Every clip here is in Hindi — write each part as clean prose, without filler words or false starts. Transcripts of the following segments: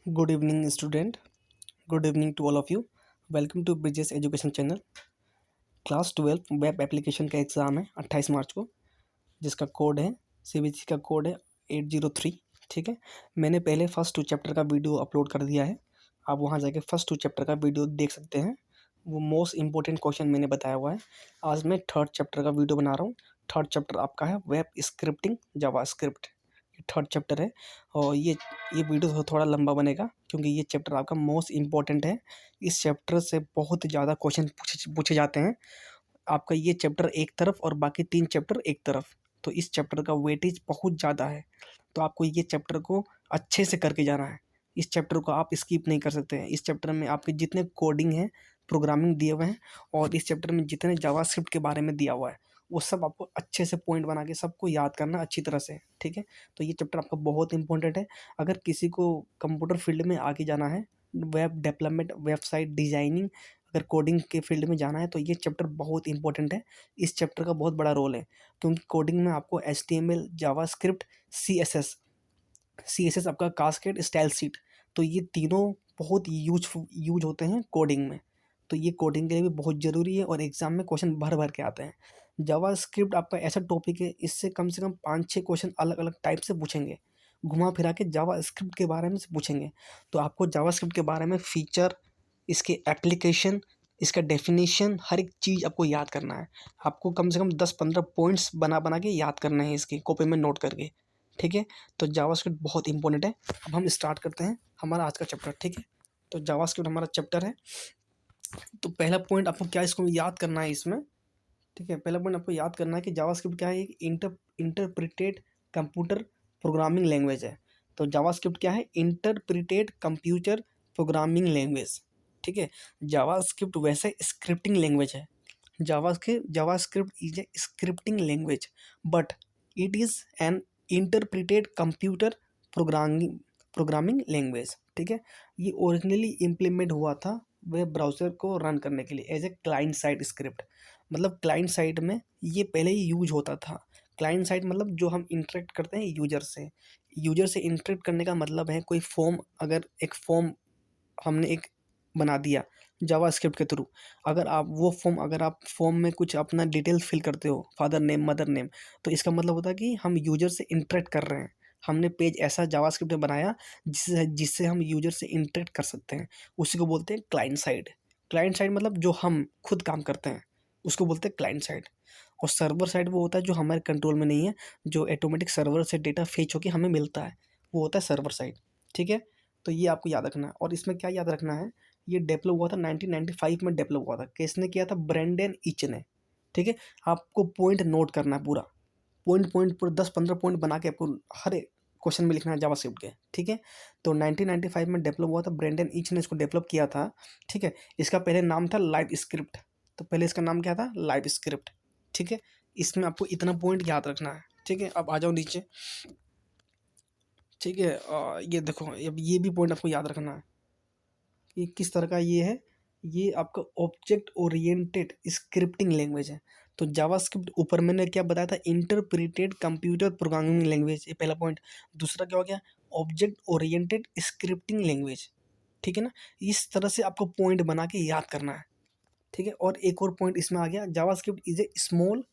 Good evening, student. Good evening to all of you. Welcome to Bridges education channel. Class 12 web application का एग्ज़ाम है 28 मार्च को, जिसका कोड है CBSE का कोड है 803। ठीक है, मैंने पहले फर्स्ट 2 चैप्टर का वीडियो अपलोड कर दिया है। आप वहाँ जाके फर्स्ट 2 चैप्टर का वीडियो देख सकते हैं। वो मोस्ट इंपॉर्टेंट क्वेश्चन मैंने बताया हुआ है। आज मैं थर्ड चैप्टर का वीडियो बना रहा हूँ। थर्ड चैप्टर आपका है वेब स्क्रिप्टिंग जावास्क्रिप्ट। ये थर्ड चैप्टर है और ये वीडियो थोड़ा लंबा बनेगा क्योंकि ये चैप्टर आपका मोस्ट इंपॉर्टेंट है। इस चैप्टर से बहुत ज़्यादा क्वेश्चन पूछे जाते हैं। आपका ये चैप्टर एक तरफ और बाकी 3 चैप्टर एक तरफ, तो इस चैप्टर का वेटेज बहुत ज़्यादा है। तो आपको ये चैप्टर को अच्छे से करके जाना है। इस चैप्टर को आप स्किप नहीं कर सकते हैं। इस चैप्टर में आपके जितने कोडिंग हैं, प्रोग्रामिंग दिए हुए हैं और इस चैप्टर में जितने जावास्क्रिप्ट के बारे में दिया हुआ है, वो सब आपको अच्छे से पॉइंट बना के सबको याद करना अच्छी तरह से। ठीक है, तो ये चैप्टर आपका बहुत इंपॉर्टेंट है। अगर किसी को कंप्यूटर फील्ड में आगे जाना है, वेब डेवलपमेंट, वेबसाइट डिज़ाइनिंग, अगर कोडिंग के फील्ड में जाना है तो ये चैप्टर बहुत इंपॉर्टेंट है। इस चैप्टर का बहुत बड़ा रोल है क्योंकि कोडिंग में आपको HTML, जावास्क्रिप्ट, CSS आपका कास्केड, स्टाइल शीट, तो ये तीनों बहुत यूज होते हैं कोडिंग में। तो ये कोडिंग के लिए भी बहुत ज़रूरी है और एग्जाम में क्वेश्चन भर भर के आते हैं। जावास्क्रिप्ट आपका ऐसा टॉपिक है, इससे कम से कम 5-6 क्वेश्चन अलग अलग टाइप से पूछेंगे, घुमा फिरा के जावास्क्रिप्ट के बारे में से पूछेंगे। तो आपको जावास्क्रिप्ट के बारे में फीचर, इसके एप्लीकेशन, इसका डेफिनेशन, हर एक चीज़ आपको याद करना है। आपको कम से कम 10-15 पॉइंट्स बना बना के याद करना है, इसकी कॉपी में नोट करके। ठीक है, तो जावास्क्रिप्ट बहुत इंपॉर्टेंट है। अब हम स्टार्ट करते हैं हमारा आज का चैप्टर। ठीक है, तो जावास्क्रिप्ट हमारा चैप्टर है। तो पहला पॉइंट आपको क्या इसको याद करना है इसमें। ठीक है, पहला पॉइंट आपको याद करना है कि जावास्क्रिप्ट क्या है, एक इंटरप्रिटेड कंप्यूटर प्रोग्रामिंग लैंग्वेज है। तो जावास्क्रिप्ट क्या है, इंटरप्रिटेड कंप्यूटर प्रोग्रामिंग लैंग्वेज। ठीक है, जावास्क्रिप्ट वैसे स्क्रिप्टिंग लैंग्वेज है। JavaScript is a scripting language but it is an interpreted computer programming programming language. ठीक है, ये ओरिजिनली इम्प्लीमेंट हुआ था वेब ब्राउज़र को रन करने के लिए as a client side script. मतलब क्लाइंट साइड में ये पहले ही यूज होता था। क्लाइंट साइड मतलब जो हम इंटरेक्ट करते हैं यूजर से इंटरेक्ट करने का मतलब है कोई फॉर्म, अगर एक फॉर्म हमने एक बना दिया जावास्क्रिप्ट के थ्रू, अगर आप फॉर्म में कुछ अपना डिटेल्स फिल करते हो, फादर नेम, मदर नेम, तो इसका मतलब होता है कि हम यूजर से इंटरेक्ट कर रहे हैं। हमने पेज ऐसा जावास्क्रिप्ट में बनाया जिससे जिससे हम यूजर से इंटरेक्ट कर सकते हैं। उसी को बोलते हैं क्लाइंट साइड। क्लाइंट साइड मतलब जो हम खुद काम करते हैं उसको बोलते हैं क्लाइंट साइड। और सर्वर साइड वो होता है जो हमारे कंट्रोल में नहीं है, जो ऑटोमेटिक सर्वर से डेटा फेच होकर हमें मिलता है, वो होता है सर्वर साइड। ठीक है, तो ये आपको याद रखना है। और इसमें क्या याद रखना है, ये डेवलप हुआ था 1995 में डेवलप हुआ था। किसने किया था, ब्रेंडन ईच ने। ठीक है, आपको पॉइंट नोट करना है, पूरा पॉइंट पॉइंट पूरा 10-15 पॉइंट बना के आपको हर एक क्वेश्चन में लिखना है जावास्क्रिप्ट के। ठीक है, तो 1995 में डेवलप हुआ था, ब्रेंडन ईच ने इसको डेवलप किया था। ठीक है, इसका पहले नाम था लाइव स्क्रिप्ट। तो पहले इसका नाम क्या था, लाइव स्क्रिप्ट। ठीक है, इसमें आपको इतना पॉइंट याद रखना है। ठीक है, अब आ जाओ नीचे। ठीक है, ये देखो, अब ये भी पॉइंट आपको याद रखना है कि किस तरह का ये है। ये आपका ऑब्जेक्ट ओरिएंटेड स्क्रिप्टिंग लैंग्वेज है। तो जावास्क्रिप्ट ऊपर मैंने क्या बताया था, इंटरप्रिटेड कंप्यूटर प्रोग्रामिंग लैंग्वेज, ये पहला पॉइंट। दूसरा क्या हो गया, ऑब्जेक्ट ओरिएंटेड स्क्रिप्टिंग लैंग्वेज। ठीक है ना, इस तरह से आपको पॉइंट बना के याद करना है। ठीक है, और एक और पॉइंट इसमें आ गया, JavaScript is a small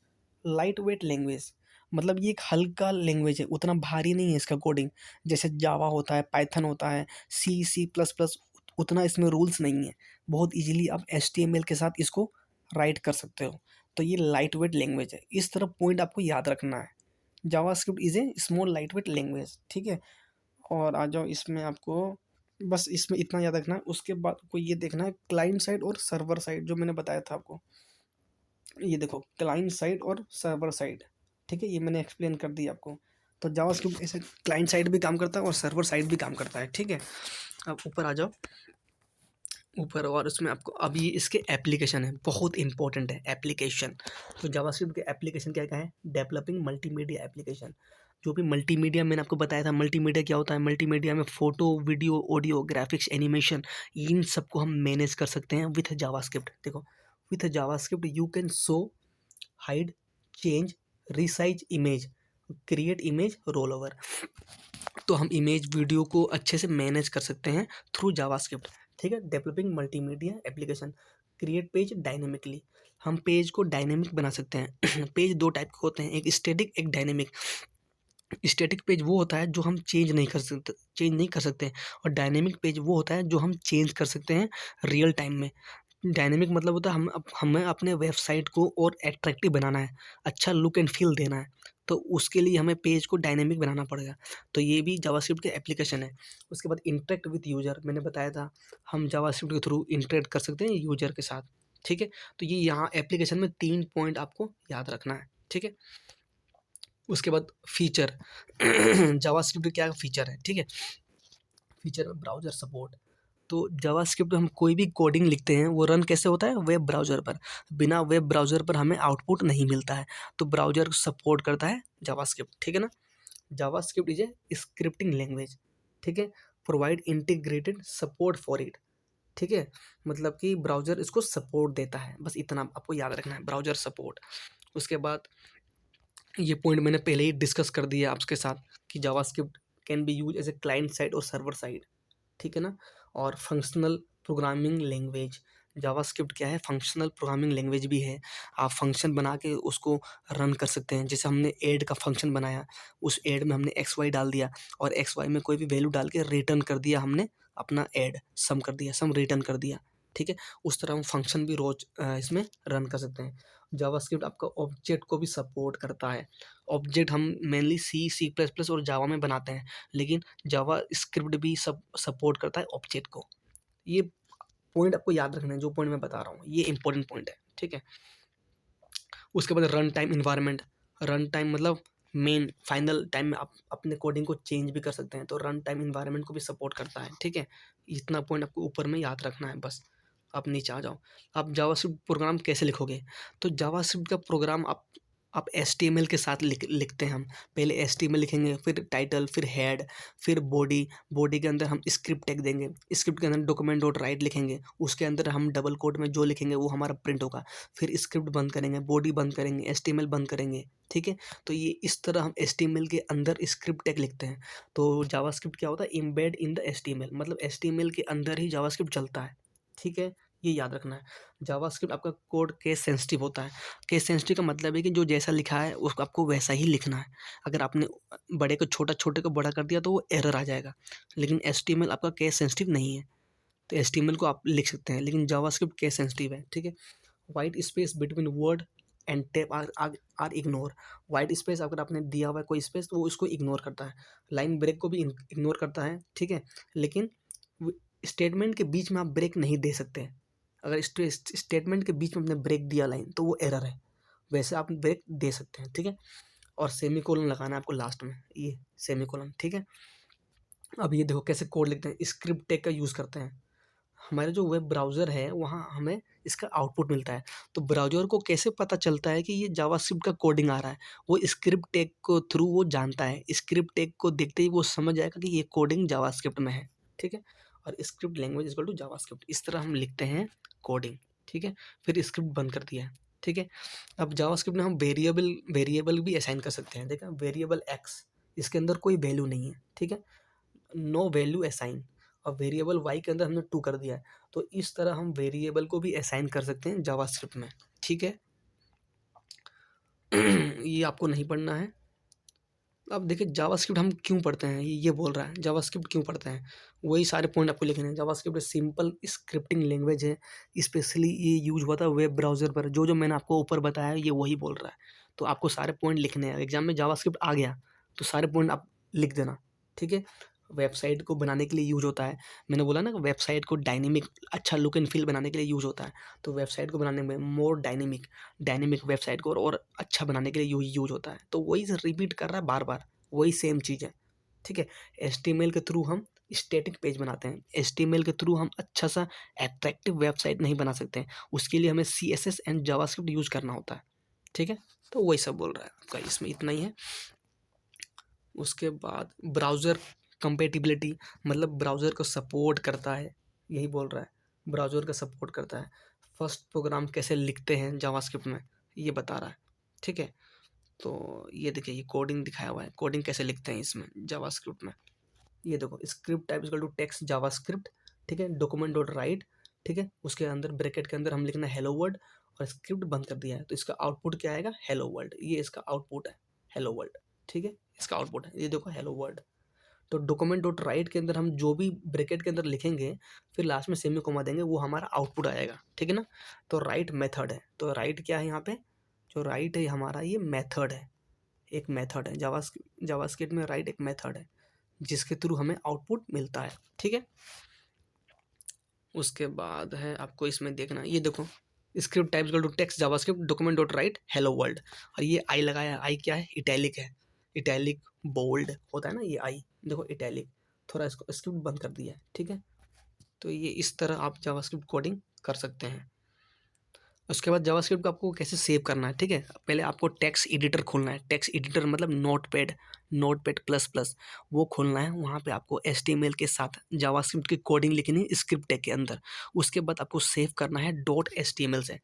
light weight language. मतलब ये एक हल्का लैंग्वेज है, उतना भारी नहीं है इसका कोडिंग। जैसे जावा होता है, पाइथन होता है, C++, उतना इसमें रूल्स नहीं है। बहुत इजीली आप HTML के साथ इसको राइट कर सकते हो। तो ये लाइट वेट लैंग्वेज है, इस तरह पॉइंट आपको याद रखना है। JavaScript is a small light weight language. ठीक है, और आ जाओ इसमें आपको बस इसमें इतना याद रखना है। उसके बाद आपको ये देखना है क्लाइंट साइड और सर्वर साइड, जो मैंने बताया था आपको। ये देखो, क्लाइंट साइड और सर्वर साइड। ठीक है, ये मैंने एक्सप्लेन कर दिया आपको। तो जावास्क्रिप्ट ऐसे क्लाइंट साइड भी काम करता है और सर्वर साइड भी काम करता है। ठीक है, अब ऊपर आ जाओ, ऊपर। और उसमें आपको अभी इसके एप्लीकेशन है, बहुत इंपॉर्टेंट है एप्लीकेशन। तो जावास्क्रिप्ट के एप्लीकेशन क्या क्या है, डेवलपिंग मल्टीमीडिया एप्लीकेशन। जो भी मल्टीमीडिया, मैंने आपको बताया था मल्टीमीडिया क्या होता है। मल्टीमीडिया में photo, video, audio, graphics, animation, इन सबको हम मैनेज कर सकते हैं विथ जावास्क्रिप्ट। देखो, with JavaScript you can show, hide, change, resize image, create image, roll over. तो हम इमेज वीडियो को अच्छे से मैनेज कर सकते हैं थ्रू जावास्क्रिप्ट। ठीक है, developing multimedia application, create page dynamically, हम पेज को डायनेमिक बना सकते हैं। पेज दो टाइप के होते हैं, एक स्टैटिक एक डायनेमिक। स्टैटिक पेज वो होता है जो हम चेंज नहीं कर सकते और डायनेमिक पेज वो होता है जो हम चेंज कर सकते हैं रियल टाइम में। डायनेमिक मतलब होता है हमें अपने वेबसाइट को और अट्रैक्टिव बनाना है, अच्छा लुक एंड फील देना है, तो उसके लिए हमें पेज को डायनेमिक बनाना पड़ेगा। तो ये भी जावास्क्रिप्ट के एप्लीकेशन है। उसके बाद इंटरेक्ट विद यूजर, मैंने बताया था हम जावास्क्रिप्ट के थ्रू इंटरेक्ट कर सकते हैं यूजर के साथ। ठीक है, तो ये यहाँ एप्लीकेशन में 3 पॉइंट आपको याद रखना है। ठीक है, उसके बाद फीचर। जावास्क्रिप्ट क्या फीचर है, ठीक है। फीचर में ब्राउज़र सपोर्ट। तो जावास्क्रिप्ट हम कोई भी कोडिंग लिखते हैं वो रन कैसे होता है, वेब ब्राउज़र पर। बिना वेब ब्राउज़र पर हमें आउटपुट नहीं मिलता है, तो ब्राउज़र सपोर्ट करता है जावास्क्रिप्ट। ठीक है ना। JavaScript is a scripting language. ठीक है, provide integrated support for it. ठीक है, मतलब कि ब्राउज़र इसको सपोर्ट देता है, बस इतना आपको याद रखना है, ब्राउज़र सपोर्ट। उसके बाद ये पॉइंट मैंने पहले ही डिस्कस कर दिया आपके साथ कि JavaScript can be use as a client side और सर्वर साइड। ठीक है ना। और फंक्शनल प्रोग्रामिंग लैंग्वेज, जावास्क्रिप्ट क्या है, फंक्शनल प्रोग्रामिंग लैंग्वेज भी है। आप फंक्शन बना के उसको रन कर सकते हैं। जैसे हमने ऐड का फंक्शन बनाया, उस ऐड में हमने एक्स वाई डाल दिया और एक्स वाई में कोई भी वैल्यू डाल के रिटर्न कर दिया, हमने अपना ऐड सम कर दिया, सम रिटर्न कर दिया। ठीक है, उस तरह हम फंक्शन भी रोज इसमें रन कर सकते हैं। जावास्क्रिप्ट आपका ऑब्जेक्ट को भी सपोर्ट करता है। ऑब्जेक्ट हम मेनली सी प्लस प्लस और जावा में बनाते हैं, लेकिन जावा स्क्रिप्ट भी सब सपोर्ट करता है ऑब्जेक्ट को। ये पॉइंट आपको याद रखना है, जो पॉइंट मैं बता रहा हूँ ये इंपॉर्टेंट पॉइंट है। ठीक है, उसके बाद run time environment. Run time मतलब मेन फाइनल टाइम में आप अपने कोडिंग को चेंज भी कर सकते हैं, तो रन टाइम इन्वायरमेंट को भी सपोर्ट करता है। ठीक है, इतना पॉइंट आपको ऊपर में याद रखना है बस। आप नीचे आ जाओ। आप जावास्क्रिप्ट प्रोग्राम कैसे लिखोगे, तो जावास्क्रिप्ट का प्रोग्राम आप एचटीएमएल के साथ लिखते हैं हम। पहले एचटीएमएल लिखेंगे, फिर टाइटल, फिर हेड, फिर बॉडी। बॉडी के अंदर हम स्क्रिप्ट टैग देंगे, स्क्रिप्ट के अंदर डॉक्यूमेंट डॉट राइट लिखेंगे, उसके अंदर हम डबल कोट में जो लिखेंगे वो हमारा प्रिंट होगा। फिर स्क्रिप्ट बंद करेंगे, बॉडी बंद करेंगे, एचटीएमएल बंद करेंगे। ठीक है, तो ये इस तरह हम एचटीएमएल के अंदर स्क्रिप्ट टैग लिखते हैं। तो जावास्क्रिप्ट क्या होता है, एम्बेड इन द एचटीएमएल, मतलब एचटीएमएल के अंदर ही जावास्क्रिप्ट चलता है। ठीक है, ये याद रखना है। जावास्क्रिप्ट आपका कोड केस सेंसिटिव होता है। केस सेंसिटिव का मतलब है कि जो जैसा लिखा है उसको आपको वैसा ही लिखना है। अगर आपने बड़े को छोटा, छोटे को बड़ा कर दिया तो वो एरर आ जाएगा। लेकिन एचटीएमएल आपका केस सेंसिटिव नहीं है, तो एचटीएमएल को आप लिख सकते हैं, लेकिन जावास्क्रिप्ट केस सेंसिटिव है। ठीक है, white space between word and tab are ignore. White space अगर आपने दिया हुआ है कोई स्पेस तो वो उसको इग्नोर करता है। लाइन ब्रेक को भी इग्नोर करता है। ठीक है, लेकिन स्टेटमेंट के बीच में आप ब्रेक नहीं दे सकते। अगर स्टेटमेंट के बीच में आपने ब्रेक दिया लाइन तो वो एरर है, वैसे आप ब्रेक दे सकते हैं। ठीक है, और सेमीकोलन लगाना है आपको लास्ट में, ये सेमीकोलन। ठीक है, अब ये देखो कैसे कोड लिखते हैं, स्क्रिप्ट टैग का यूज़ करते हैं। हमारे जो वेब ब्राउज़र है वहाँ हमें इसका आउटपुट मिलता है, तो ब्राउज़र को कैसे पता चलता है कि ये जावास्क्रिप्ट का कोडिंग आ रहा है, वो स्क्रिप्ट टैग को थ्रू वो जानता है। स्क्रिप्ट टैग को देखते ही वो समझ जाएगा कि ये कोडिंग जावास्क्रिप्ट में है। ठीक है, और script language equal to JavaScript, इस तरह हम लिखते हैं कोडिंग। ठीक है, फिर स्क्रिप्ट बंद कर दिया है। ठीक है, अब जावास्क्रिप्ट में हम वेरिएबल भी असाइन कर सकते हैं। देखा, वेरिएबल एक्स, इसके अंदर कोई वैल्यू नहीं है। ठीक है, नो वैल्यू असाइन, और वेरिएबल वाई के अंदर हमने 2 कर दिया है, तो इस तरह हम वेरिएबल को भी असाइन कर सकते हैं जावास्क्रिप्ट में। ठीक है, ये आपको नहीं पढ़ना है। अब देखिए जावास्क्रिप्ट हम क्यों पढ़ते हैं, ये बोल रहा है जावास्क्रिप्ट क्यों पढ़ते हैं, वही सारे पॉइंट आपको लिखने हैं। जावास्क्रिप्ट सिंपल स्क्रिप्टिंग लैंग्वेज है, स्पेशली ये यूज हुआ था वेब ब्राउज़र पर। जो जो मैंने आपको ऊपर बताया ये वही बोल रहा है, तो आपको सारे पॉइंट लिखने हैं। एग्जाम में जावास्क्रिप्ट आ गया तो सारे पॉइंट आप लिख देना। ठीक है, वेबसाइट को बनाने के लिए यूज होता है। मैंने बोला ना, वेबसाइट को डायनेमिक, अच्छा लुक एंड फील बनाने के लिए यूज होता है। तो वेबसाइट को बनाने में मोर डायनेमिक वेबसाइट को और अच्छा बनाने के लिए यूज होता है। तो वही से रिपीट कर रहा है बार बार, वही सेम चीज़ है। ठीक है, एचटीएमएल के थ्रू हम स्टैटिक पेज बनाते हैं। एचटीएमएल के थ्रू हम अच्छा सा अट्रैक्टिव वेबसाइट नहीं बना सकते हैं, उसके लिए हमें सीएसएस एंड जावास्क्रिप्ट यूज करना होता है। ठीक है, तो वही सब बोल रहा है आपका, इसमें इतना ही है। उसके बाद ब्राउज़र कंपेटिबिलिटी, मतलब ब्राउज़र को सपोर्ट करता है, यही बोल रहा है, ब्राउज़र का सपोर्ट करता है। फर्स्ट प्रोग्राम कैसे लिखते हैं जावास्क्रिप्ट में, ये बता रहा है। ठीक है, तो ये देखिए, ये कोडिंग दिखाया हुआ है, कोडिंग कैसे लिखते हैं इसमें जावास्क्रिप्ट में। ये देखो script type equal to text JavaScript, ठीक है, डॉक्यूमेंट डॉट राइट, ठीक है, उसके अंदर ब्रैकेट के अंदर हम लिखना है हेलो वर्ल्ड और स्क्रिप्ट बंद कर दिया है, तो इसका आउटपुट क्या आएगा, हेलो वर्ल्ड। ये इसका आउटपुट है, हेलो वर्ल्ड, ठीक है, इसका आउटपुट है, ये देखो हेलो वर्ल्ड। तो डॉक्यूमेंट डॉट राइट के अंदर हम जो भी ब्रैकेट के अंदर लिखेंगे फिर लास्ट में सेमी कोमा देंगे, वो हमारा आउटपुट आएगा, ठीक है ना। तो राइट मेथड है, तो राइट क्या है यहाँ पे, जो राइट है हमारा ये मेथड है, एक मेथड है जावास्क्रिप्ट में, राइट एक मेथड है जिसके थ्रू हमें आउटपुट मिलता है, ठीक है। उसके बाद है आपको इसमें देखना, ये देखो script types equal to text JavaScript document dot write hello world, और ये आई लगाया है, आई क्या है, इटैलिक है, इटैलिक बोल्ड होता है ना ये आई, देखो इटैलिक, थोड़ा इसको स्क्रिप्ट बंद कर दिया है, ठीक है। तो ये इस तरह आप जावास्क्रिप्ट कोडिंग कर सकते हैं। उसके बाद जावास्क्रिप्ट को आपको कैसे सेव करना है, ठीक है, पहले आपको टेक्स्ट एडिटर खोलना है, टेक्स्ट एडिटर मतलब नोटपैड प्लस प्लस, वो खोलना है, वहाँ पे आपको HTML के साथ जावास्क्रिप्ट की कोडिंग लिखनी है स्क्रिप्ट टैग के अंदर। उसके बाद आपको सेव करना है .html से,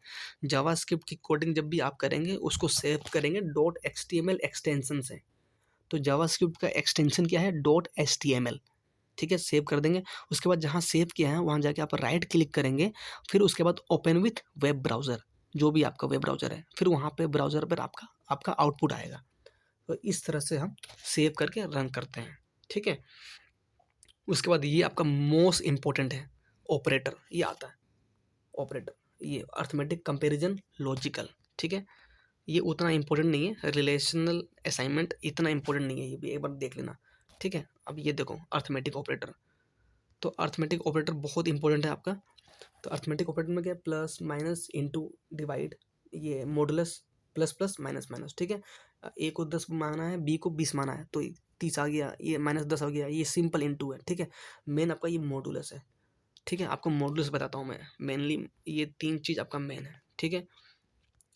जावास्क्रिप्ट की कोडिंग जब भी आप करेंगे उसको सेव करेंगे .html एक्सटेंशन से। तो जावास्क्रिप्ट का एक्सटेंशन क्या है, .html, ठीक है, सेव कर देंगे। उसके बाद जहाँ सेव किया है वहाँ जाके आप राइट क्लिक करेंगे, फिर उसके बाद ओपन विथ वेब ब्राउज़र, जो भी आपका वेब ब्राउज़र है, फिर वहाँ पे ब्राउज़र पर आपका आपका आउटपुट आएगा। तो इस तरह से हम सेव करके रन करते हैं, ठीक है। उसके बाद ये आपका मोस्ट इम्पोर्टेंट है, ऑपरेटर, ये आता है ऑपरेटर, ये अर्थमेटिक कंपेरिजन लॉजिकल, ठीक है। ये उतना इम्पोर्टेंट नहीं है, रिलेशनल असाइनमेंट इतना इम्पोर्टेंट नहीं है, ये भी एक बार देख लेना, ठीक है। अब ये देखो अर्थमेटिक ऑपरेटर, तो अर्थमेटिक ऑपरेटर बहुत इंपॉर्टेंट है आपका। तो अर्थमेटिक ऑपरेटर में क्या है, प्लस माइनस इंटू डिवाइड, ये modulus, plus plus minus minus, ठीक है। ए को 10 माना है, बी को 20 माना है, तो 30 आ गया, ये -10 आ गया, ये सिंपल इंटू है, ठीक है। मेन आपका ये मॉडुलस है, ठीक है। आपको मॉडुलस बताता हूँ मैं, मेनली ये 3 चीज़ आपका मेन है, ठीक है।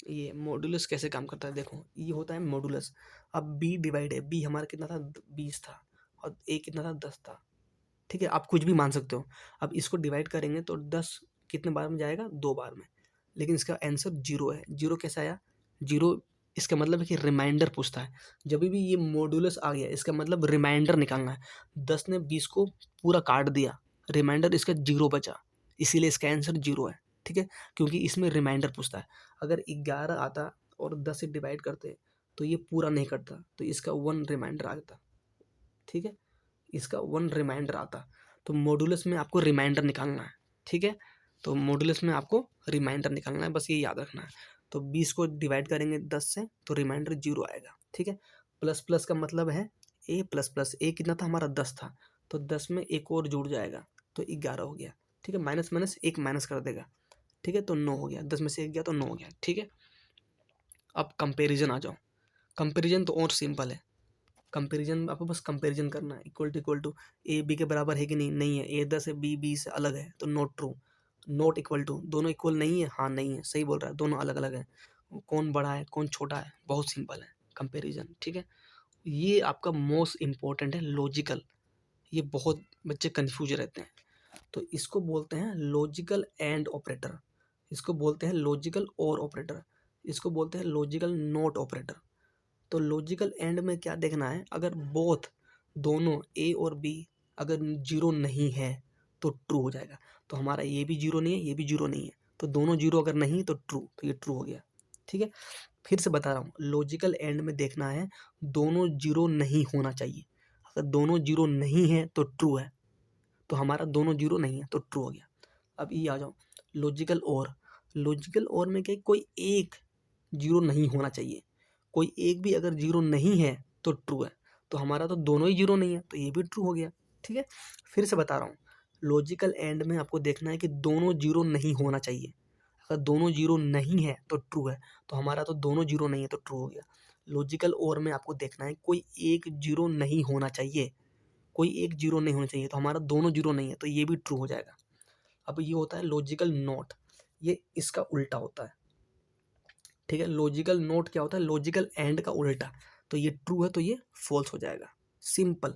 ये मॉडुलस कैसे काम करता है, देखो ये होता है मॉडुलस। अब बी डिवाइड है, बी हमारा कितना था, 20 था, और ए कितना था, 10 था, ठीक है, आप कुछ भी मान सकते हो। अब इसको डिवाइड करेंगे तो 10 कितने बार में जाएगा, 2 बार में, लेकिन इसका आंसर 0 है। 0 कैसे आया, 0 इसका मतलब है कि रिमाइंडर पूछता है। जब भी ये मॉडुलस आ गया इसका मतलब रिमाइंडर निकालना है। 10 ने 20 को पूरा काट दिया, रिमाइंडर इसका 0 बचा, इसीलिए इसका आंसर 0 है, ठीक है, क्योंकि इसमें रिमाइंडर पूछता है। अगर 11 आता और 10 से डिवाइड करते तो ये पूरा नहीं करता, तो इसका 1 रिमाइंडर आता, ठीक है, इसका 1 रिमाइंडर आता। तो मॉडुलस में आपको रिमाइंडर निकालना है, ठीक है। तो मॉडुलस में आपको रिमाइंडर निकालना है, बस ये याद रखना है। तो 20 को डिवाइड करेंगे 10 से तो रिमाइंडर 0 आएगा, ठीक है। प्लस प्लस का मतलब है ए प्लस प्लस, ए कितना था हमारा, 10 था, तो 10 में एक और जुड़ जाएगा तो 11 हो गया, ठीक है। माइनस माइनस एक माइनस कर देगा, ठीक है, तो 9 हो गया, 10 में से एक गया तो 9 हो गया, ठीक है। अब कंपेरिजन आ जाओ, कंपेरिजन तो और सिंपल है। कंपैरिजन आपको बस कंपैरिजन करना है, इक्वल टू ए बी के बराबर है कि नहीं, नहीं है, ए 10 है, बी 20 से अलग है, तो not true. Not equal to, दोनों इक्वल नहीं है, हाँ नहीं है, सही बोल रहा है, दोनों अलग अलग है। कौन बड़ा है कौन छोटा है, बहुत सिंपल है कंपैरिजन, ठीक है। ये आपका मोस्ट इम्पोर्टेंट है, लॉजिकल। ये बहुत बच्चे कन्फ्यूज रहते हैं, तो इसको बोलते हैं लॉजिकल एंड ऑपरेटर, इसको बोलते हैं लॉजिकल और ऑपरेटर, इसको बोलते हैं लॉजिकल नॉट ऑपरेटर। तो लॉजिकल एंड में क्या देखना है, अगर बोथ दोनों ए और बी अगर 0 नहीं है तो ट्रू हो जाएगा। तो हमारा ये भी 0 नहीं है, ये भी 0 नहीं है, तो दोनों 0 अगर नहीं तो ट्रू, तो ये ट्रू हो गया, ठीक है। फिर से बता रहा हूँ, लॉजिकल एंड में देखना है दोनों 0 नहीं होना चाहिए। अगर दोनों 0 नहीं है तो ट्रू है, तो हमारा दोनों 0 नहीं है तो ट्रू हो गया। अब ये आ जाओ लॉजिकल और, लॉजिकल और में क्या, कोई एक 0 नहीं होना चाहिए, कोई एक भी अगर 0 नहीं है तो ट्रू है, तो हमारा तो दोनों ही 0 नहीं है, तो ये भी ट्रू हो गया, ठीक है। फिर से बता रहा हूँ, लॉजिकल एंड में आपको देखना है कि दोनों 0 नहीं होना चाहिए। अगर दोनों 0 नहीं है तो ट्रू है, तो हमारा तो दोनों 0 नहीं है तो ट्रू हो गया। लॉजिकल और में आपको देखना है कोई एक 0 नहीं होना चाहिए, कोई एक 0 नहीं होना चाहिए, तो हमारा दोनों 0 नहीं है, तो ये भी ट्रू हो जाएगा। अब ये होता है लॉजिकल नॉट, ये इसका उल्टा होता है, ठीक है। लॉजिकल नोट क्या होता है, लॉजिकल एंड का उल्टा, तो ये ट्रू है तो ये फॉल्स हो जाएगा, सिंपल,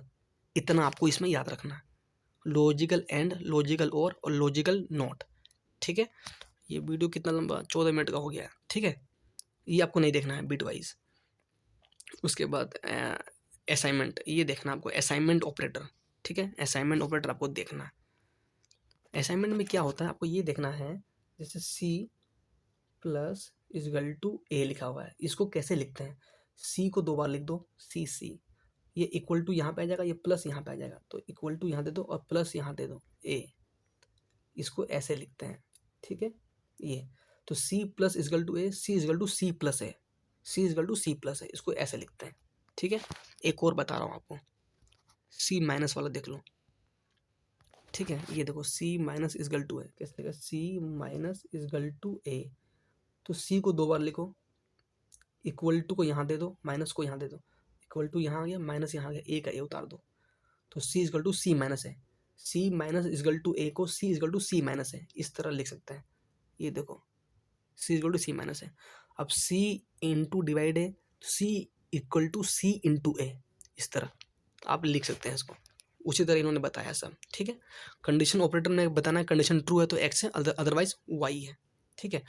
इतना आपको इसमें याद रखना है। लॉजिकल एंड, लॉजिकल और लॉजिकल नोट, ठीक है। ये वीडियो कितना लंबा, 14 मिनट का हो गया है, ठीक है। ये आपको नहीं देखना है बिट वाइज। उसके बाद असाइनमेंट, ये देखना आपको, असाइनमेंट ऑपरेटर, ठीक है, असाइनमेंट ऑपरेटर आपको देखना है। असाइनमेंट में क्या होता है आपको ये देखना है, जैसे सी प्लस इजगल टू ए लिखा हुआ है, इसको कैसे लिखते हैं, सी को 2 बार लिख दो, सी, ये इक्वल टू यहाँ पे आ जाएगा, ये प्लस यहाँ पे आ जाएगा, तो इक्वल टू यहाँ दे दो और प्लस यहाँ दे दो ए, इसको ऐसे लिखते हैं। ठीक है, ये तो C plus equal to A, C equal to C plus A, C equal to C plus है, इसको ऐसे लिखते हैं। ठीक है, एक और बता रहा हूँ आपको, सी माइनस वाला देख लो। ठीक है, ये देखो सी माइनस इजगल टू है, कैसे लिखा, सी माइनस इजगल टू ए, तो सी को 2 बार लिखो, इक्वल टू को यहाँ दे दो, माइनस को यहाँ दे दो, इक्वल टू यहाँ आ गया, माइनस यहाँ आ गया, ए का ए उतार दो, तो सी इजगल टू सी माइनस है, सी माइनस इजगल टू ए को सी इजगल टू सी माइनस है, इस तरह लिख सकते हैं। ये देखो सी इजगल टू सी माइनस है, अब सी इंटू डिवाइड है, सी इक्वल टू सी इंटू ए, इस तरह आप लिख सकते हैं इसको, उसी तरह इन्होंने बताया सब। ठीक है, कंडीशन ऑपरेटर ने बताना है, कंडीशन ट्रू है तो एक्स है, अदरवाइज वाई है। ठीक है,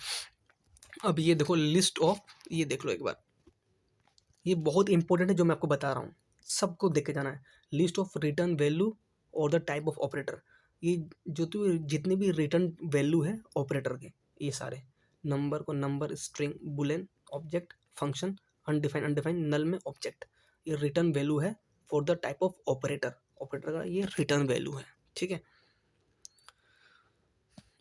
अब ये देखो लिस्ट ऑफ, ये देख लो एक बार, ये बहुत इंपॉर्टेंट है जो मैं आपको बता रहा हूँ, सबको देख के जाना है। लिस्ट ऑफ रिटर्न वैल्यू और द टाइप ऑफ ऑपरेटर, ये जो तो जितने भी रिटर्न वैल्यू है ऑपरेटर के, ये सारे नंबर को number, string, boolean, object, function, undefined, undefined, null में ऑब्जेक्ट, ये रिटर्न वैल्यू है for the type of operator, operator का ये रिटर्न वैल्यू है। ठीक है,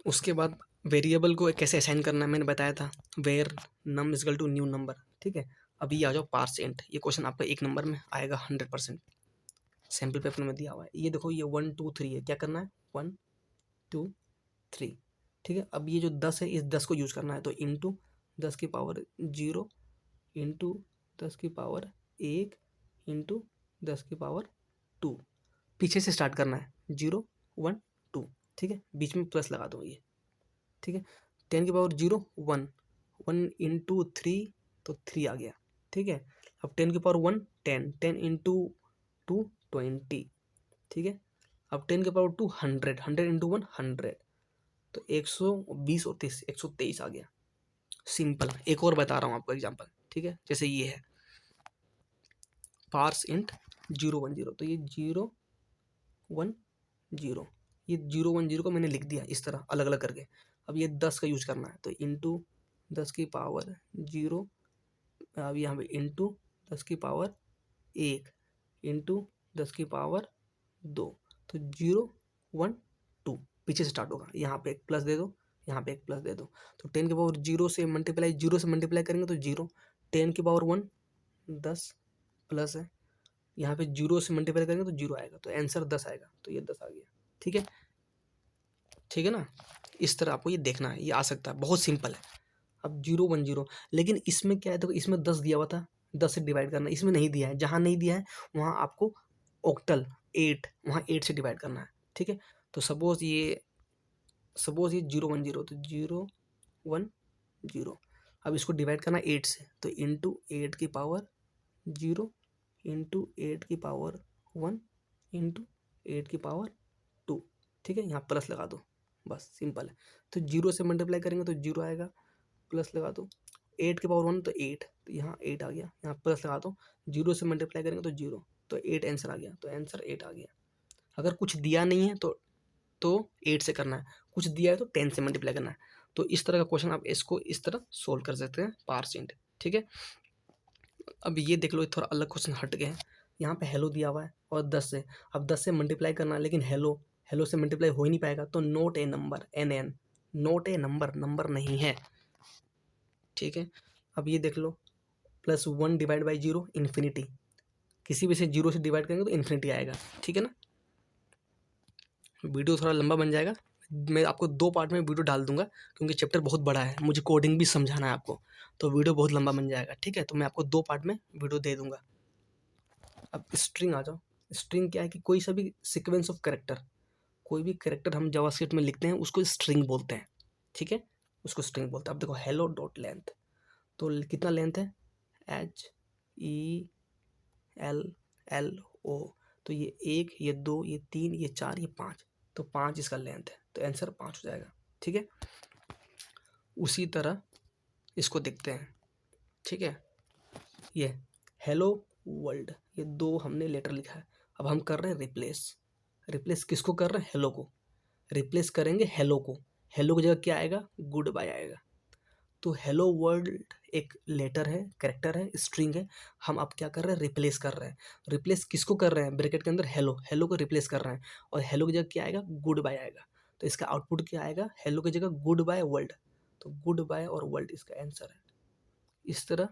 उसके बाद वेरिएबल को कैसे असाइन करना है मैंने बताया था, var num equal to new number. ठीक है, अभी आ जाओ पार्स इंट, ये क्वेश्चन आपका 1 नंबर में आएगा 100%, सैम्पल पेपर में दिया हुआ है। ये देखो ये 1 2 3 है, क्या करना है 1 2 3। ठीक है, अब ये जो 10 है, इस 10 को यूज करना है, तो इंटू 10 की पावर 0 इंटू 10 की पावर 1 इंटू 10 की पावर 2, पीछे से स्टार्ट करना है 0 1 2। ठीक है, बीच में प्लस लगा दो ये। ठीक है, 10 की पावर 0 1, 1 इंटू 3 तो 3 आ गया। ठीक है, अब 10 की पावर 1 10, 10 इंटू 2 20। ठीक है, अब 10 की पावर 2 100, 100 इंटू 1 100, तो 120 और 30 123 आ गया। सिंपल। एक और बता रहा हूँ आपको एग्जांपल। ठीक है, जैसे ये है पार्स इंट 010, तो ये 010, ये 010 को मैंने लिख दिया इस तरह अलग अलग करके। अब ये 10 का यूज करना है, तो इंटू 10 की पावर 0, अब यहाँ पे इंटू 10 की पावर 1 इंटू 10 की पावर 2, तो 012 पीछे से स्टार्ट होगा, यहाँ पे एक प्लस दे दो, यहाँ पे एक प्लस दे दो, तो 10 की पावर 0 से मल्टीप्लाई करेंगे तो 0, 10 की पावर 1 10 प्लस है, यहाँ पे 0 से मल्टीप्लाई करेंगे तो 0 आएगा, तो आंसर 10 आएगा, तो ये 10 आ गया। ठीक है, ठीक है ना, इस तरह आपको ये देखना है, ये आ सकता है, बहुत सिंपल है। अब 010, लेकिन इसमें क्या है, देखो इसमें 10 दिया हुआ था, 10 से डिवाइड करना, इसमें नहीं दिया है, जहाँ नहीं दिया है वहाँ आपको ऑक्टल 8, वहाँ 8 से डिवाइड करना है। ठीक है, तो सपोज ये 010, तो 010, अब इसको डिवाइड करना 8 से, तो इंटू 8 की पावर 0 इंटू 8 की पावर 1 इंटू 8 की पावर 2। ठीक है, यहाँ प्लस लगा दो, बस सिंपल है। तो 0 से मल्टीप्लाई करेंगे तो 0 आएगा, प्लस लगा दो, 8 की पावर 1 तो 8, तो यहाँ 8 आ गया, यहाँ प्लस लगा दो, 0 से मल्टीप्लाई करेंगे तो 0, तो 8 आंसर आ गया, तो आंसर 8 आ गया। अगर कुछ दिया नहीं है तो 8 से करना है, कुछ दिया है तो 10 से मल्टीप्लाई करना है। तो इस तरह का क्वेश्चन आप इसको इस तरह सोल्व कर सकते हैं पार्स इंट। ठीक है, अब ये देख लो थोड़ा अलग क्वेश्चन हट गए हैं, यहाँ पे हेलो दिया हुआ है और 10 से, अब 10 से मल्टीप्लाई करना है, लेकिन हेलो से मल्टीप्लाई हो ही नहीं पाएगा, तो नोट ए नंबर, NN, नोट ए नंबर, नंबर नहीं है। ठीक है, अब ये देख लो +1 डिवाइड बाई 0 इन्फिनिटी, किसी भी से 0 से डिवाइड करेंगे तो इन्फिनिटी आएगा। ठीक है ना, वीडियो थोड़ा लंबा बन जाएगा, मैं आपको 2 पार्ट में वीडियो डाल दूंगा, क्योंकि चैप्टर बहुत बड़ा है, मुझे कोडिंग भी समझाना है आपको, तो वीडियो बहुत लंबा बन जाएगा। ठीक है, तो मैं आपको 2 पार्ट में वीडियो दे दूंगा। अब स्ट्रिंग आ जाओ। स्ट्रिंग क्या है कि कोई सा भी सीक्वेंस ऑफ कैरेक्टर, कोई भी कैरेक्टर हम जावास्क्रिप्ट में लिखते हैं उसको स्ट्रिंग बोलते हैं। ठीक है, उसको स्ट्रिंग बोलते हैं। अब देखो हेलो डॉट लेंथ, तो कितना लेंथ है, HELLO, तो ये 1, ये 2, ये 3, ये 4, ये 5, तो 5 इसका लेंथ है, तो आंसर 5 हो जाएगा। ठीक है, उसी तरह इसको देखते हैं। ठीक है, ये हेलो वर्ल्ड, ये 2 हमने लेटर लिखा है, अब हम कर रहे हैं रिप्लेस, रिप्लेस किसको कर रहे हैं? हेलो को रिप्लेस करेंगे, हेलो को। हेलो की जगह क्या आएगा? गुड बाय आएगा। तो हेलो वर्ल्ड एक लेटर है, कैरेक्टर है, स्ट्रिंग है, हम अब क्या कर रहे हैं? रिप्लेस कर रहे हैं। रिप्लेस किसको कर रहे हैं? ब्रैकेट के अंदर हेलो, हेलो को रिप्लेस कर रहे हैं, और हेलो की जगह क्या आएगा? गुड बाय आएगा। तो इसका आउटपुट क्या आएगा? हेलो की जगह गुड बाय वर्ल्ड। तो गुड बाय और वर्ल्ड इसका आंसर है। इस तरह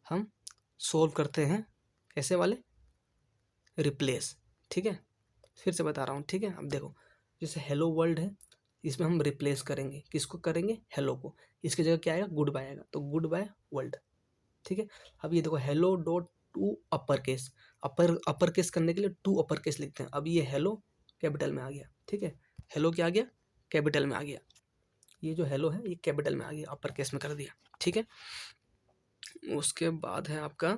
हम सोल्व करते हैं कैसे वाले? रिप्लेस। ठीक है, फिर से बता रहा हूँ। ठीक है, अब देखो, जैसे हेलो वर्ल्ड है, इसमें हम रिप्लेस करेंगे, किसको करेंगे? हेलो को। इसकी जगह क्या आएगा? गुड बाय आएगा, तो गुड बाय वर्ल्ड। ठीक है, अब ये देखो, hello dot to upper case, upper case करने के लिए टू अपर केस लिखते हैं। अब ये हेलो कैपिटल में आ गया। ठीक है, हेलो क्या आ गया? कैपिटल में आ गया। ये जो हेलो है ये कैपिटल में आ गया, अपर केस में कर दिया। ठीक है, उसके बाद है आपका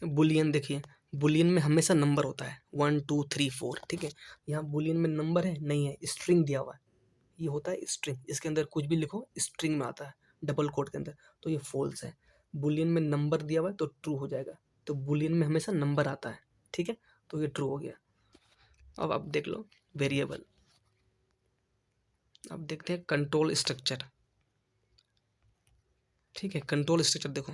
बुलियन। देखिए, बुलियन में हमेशा नंबर होता है 1 2 3 4। ठीक है, यहाँ बुलियन में नंबर है नहीं है, स्ट्रिंग दिया हुआ है। ये होता है स्ट्रिंग, इसके अंदर कुछ भी लिखो स्ट्रिंग में आता है, डबल कोट के अंदर। तो ये फॉल्स है। बुलियन में नंबर दिया हुआ है तो ट्रू हो जाएगा। तो बुलियन में हमेशा नंबर आता है। ठीक है, तो ये ट्रू हो गया। अब आप देख लो वेरिएबल। अब देखते हैं कंट्रोल स्ट्रक्चर। ठीक है, कंट्रोल स्ट्रक्चर देखो,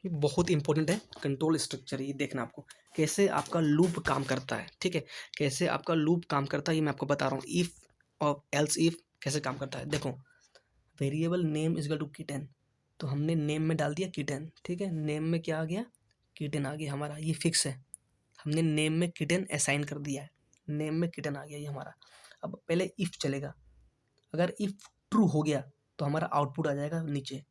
ये बहुत इंपॉर्टेंट है। कंट्रोल स्ट्रक्चर ये देखना आपको, कैसे आपका लूप काम करता है। ठीक है, कैसे आपका लूप काम करता है ये मैं आपको बता रहा हूँ। इफ़ और एल्स इफ कैसे काम करता है देखो। Variable name is equal to kitten, तो हमने नेम में डाल दिया किटन। ठीक है, नेम में क्या आ गया? किटन आ गया हमारा, ये फिक्स है। हमने नेम में किटन असाइन कर दिया है, नेम में किटन आ गया ये हमारा। अब पहले इफ़ चलेगा, अगर इफ़ ट्रू हो गया तो हमारा आउटपुट आ जाएगा नीचे।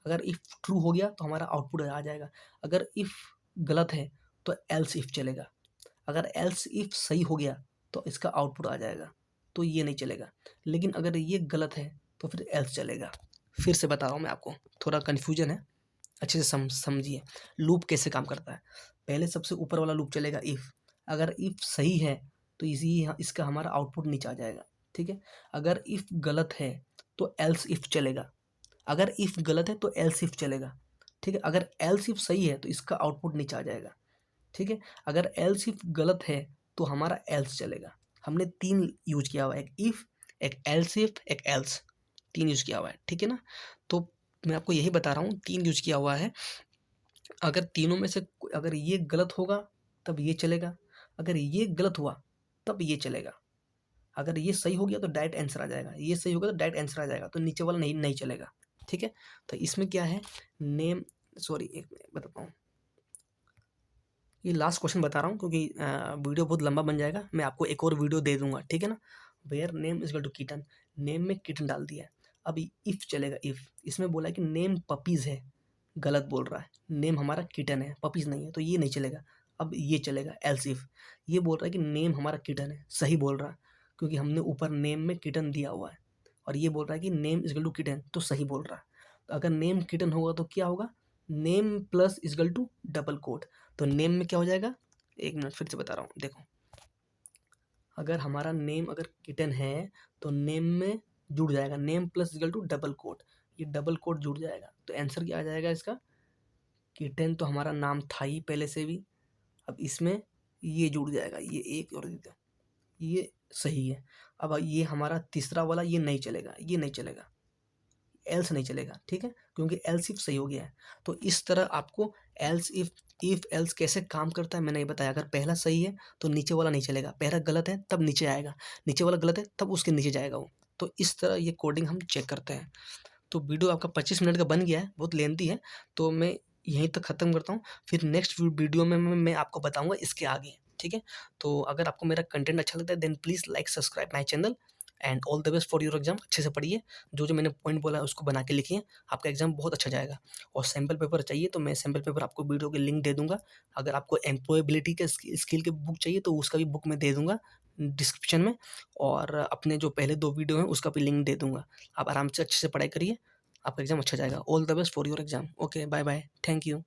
अगर इफ़ ट्रू हो गया तो हमारा आउटपुट आ जाएगा। अगर इफ़ गलत है तो एल्स इफ़ चलेगा। अगर एल्स इफ़ सही हो गया तो इसका आउटपुट आ जाएगा, तो ये नहीं चलेगा। लेकिन अगर ये गलत है तो फिर एल्स चलेगा। फिर से बता रहा हूँ मैं आपको, थोड़ा कन्फ्यूजन है, अच्छे से समझिए लूप कैसे काम करता है। पहले सबसे ऊपर वाला लूप चलेगा इफ़। अगर इफ़ सही है तो इसका हमारा आउटपुट नीचे आ जाएगा। ठीक है, अगर इफ़ गलत है तो एल्स इफ़ चलेगा। अगर इफ़ गलत है तो एल्स इफ़ चलेगा। ठीक है, अगर एल्स इफ़ सही है तो इसका आउटपुट नीचे आ जाएगा। ठीक है, अगर एल्स इफ़ गलत है तो हमारा एल्स चलेगा। हमने 3 यूज़ किया हुआ है, एक इफ़, एक एल्स इफ़, एक एल्स, 3 यूज़ किया हुआ है। ठीक है ना, तो मैं आपको यही बता रहा हूँ 3 यूज़ किया हुआ है। अगर तीनों में से अगर ये गलत होगा तब ये चलेगा, अगर ये गलत हुआ तब ये चलेगा। अगर ये सही हो गया तो डायरेक्ट आंसर आ जाएगा, ये सही होगा तो डायरेक्ट आंसर आ जाएगा, तो नीचे वाला नहीं चलेगा। ठीक है, तो इसमें क्या है? नेम, सॉरी एक मिनट बताता हूँ, ये लास्ट क्वेश्चन बता रहा हूँ क्योंकि वीडियो बहुत लंबा बन जाएगा। मैं आपको एक और वीडियो दे दूंगा। ठीक है ना, var name is equal to kitten, name में किटन डाल दिया है। अब इफ़ चलेगा, इफ़ इसमें बोला है कि नेम पपीज़ है, गलत बोल रहा है, नेम हमारा किटन है, पपीज़ नहीं है, तो ये नहीं चलेगा। अब ये चलेगा एल्स इफ, ये बोल रहा है कि नेम हमारा किटन है, सही बोल रहा है क्योंकि हमने ऊपर नेम में किटन दिया हुआ है, और ये बोल रहा है कि name is equal to kitten, तो सही बोल रहा है। तो अगर नेम किटन होगा तो क्या होगा? Name plus is equal to double quote, तो नेम में क्या हो जाएगा? एक मिनट फिर से बता रहा हूँ देखो, अगर हमारा नेम अगर किटन है तो नेम में जुड़ जाएगा name plus equal to double quote, ये डबल कोट जुड़ जाएगा, तो आंसर क्या आ जाएगा इसका? किटन तो हमारा नाम था ही पहले से भी, अब इसमें ये जुड़ जाएगा, ये एक और देते हैं, ये सही है। अब ये हमारा तीसरा वाला ये नहीं चलेगा, ये नहीं चलेगा, एल्स नहीं चलेगा। ठीक है, क्योंकि एल्स इफ सही हो गया है। तो इस तरह आपको एल्स इफ एल्स कैसे काम करता है मैंने ये बताया। अगर पहला सही है तो नीचे वाला नहीं चलेगा, पहला गलत है तब नीचे आएगा, नीचे वाला गलत है तब उसके नीचे जाएगा वो। तो इस तरह ये कोडिंग हम चेक करते हैं। तो वीडियो आपका 25 मिनट का बन गया है, बहुत लेंथी है, तो मैं यहीं तक ख़त्म करता हूँ। फिर नेक्स्ट वीडियो में मैं आपको बताऊँगा इसके आगे। ठीक है, तो अगर आपको मेरा कंटेंट अच्छा लगता है then please like subscribe my channel and all the best for your exam. अच्छे से पढ़िए, जो मैंने पॉइंट बोला है उसको बना के लिखिए, आपका एग्जाम बहुत अच्छा जाएगा। और सैम्पल पेपर चाहिए तो मैं सैम्पल पेपर आपको वीडियो के लिंक दे दूँगा। अगर आपको एम्प्लॉयबिलिटी के स्किल के बुक चाहिए तो उसका भी बुक मैं दे दूँगा डिस्क्रिप्शन में, और अपने जो पहले 2 वीडियो हैं उसका भी लिंक दे दूँगा। आप आराम से अच्छे से पढ़ाई करिए, आपका एग्जाम अच्छा जाएगा। All the best for your exam. Okay, bye bye, thank you.